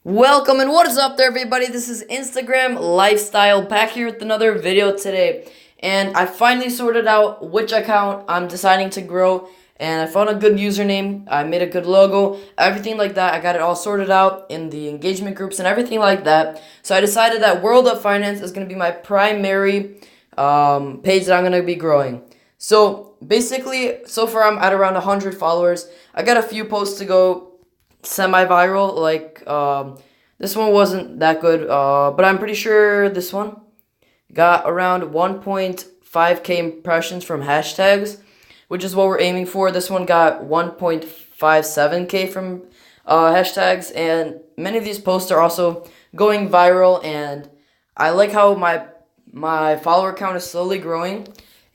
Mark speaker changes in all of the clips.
Speaker 1: Welcome and what is up there, everybody? This is Instagram Lifestyle back here with another video today. And I finally sorted out which account I'm deciding to grow. And I found a good username. I made a good logo, everything like that. I got it all sorted out in the engagement groups and everything like that. So I decided that World of Finance is going to be my primary page that I'm going to be growing. So basically, so far I'm at around 100 followers. I got a few posts to go semi-viral, like this one wasn't that good, but I'm pretty sure this one got around 1.5k impressions from hashtags, which is what we're aiming for. This one got 1.57k from hashtags, and many of these posts are also going viral, and I like how my follower count is slowly growing,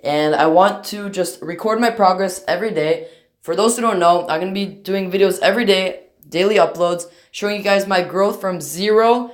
Speaker 1: and I want to just record my progress every day. For those who don't know, I'm going to be doing videos every day, daily uploads, showing you guys my growth from 0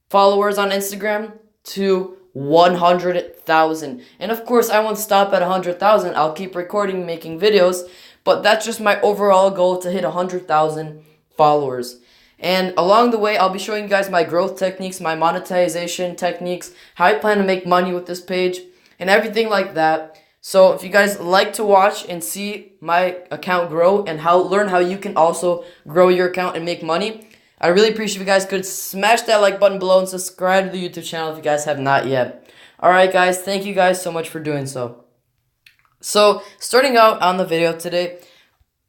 Speaker 1: followers on Instagram to 100,000. And of course, I won't stop at 100,000. I'll keep recording, making videos, but that's just my overall goal, to hit 100,000 followers. And along the way, I'll be showing you guys my growth techniques, my monetization techniques, how I plan to make money with this page, and everything like that. So if you guys like to watch and see my account grow and learn how you can also grow your account and make money, I really appreciate if you guys could smash that like button below and subscribe to the YouTube channel if you guys have not yet. Alright guys, thank you guys so much for doing so. So starting out on the video today,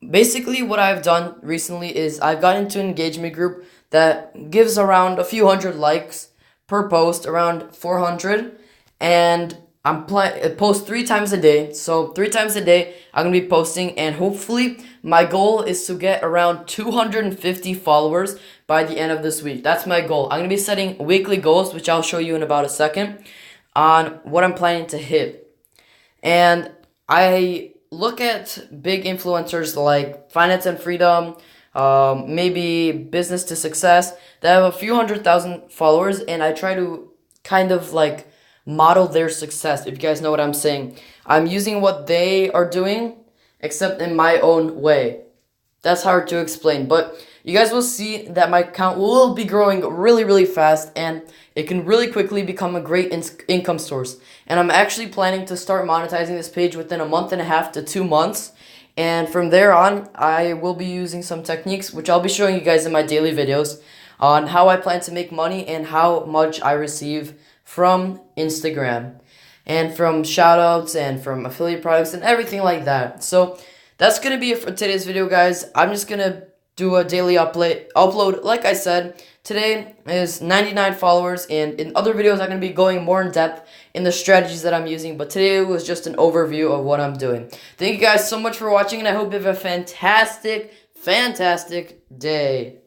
Speaker 1: basically what I've done recently is I've got into an engagement group that gives around a few hundred likes per post, around 400, and I'm post 3 times a day. So 3 times a day I'm gonna be posting, and hopefully my goal is to get around 250 followers by the end of this week. That's my goal. I'm gonna be setting weekly goals, which I'll show you in about a second, on what I'm planning to hit. And I look at big influencers like Finance and Freedom, maybe Business to Success, that have a few 100,000 followers, and I try to kind of like model their success, if you guys know what I'm saying. I'm using what they are doing, except in my own way. That's hard to explain, but you guys will see that my account will be growing really fast, and it can really quickly become a great income source. And I'm actually planning to start monetizing this page within a month and a half to 2 months. And from there on, I will be using some techniques, which I'll be showing you guys in my daily videos, on how I plan to make money and how much I receive from Instagram and from shoutouts and from affiliate products and everything like that. So that's gonna be it for today's video, guys. I'm just gonna do a daily upload. Like I said, today is 99 followers, and in other videos I'm gonna be going more in depth in the strategies that I'm using, but today was just an overview of what I'm doing. Thank you guys so much for watching, and I hope you have a fantastic day.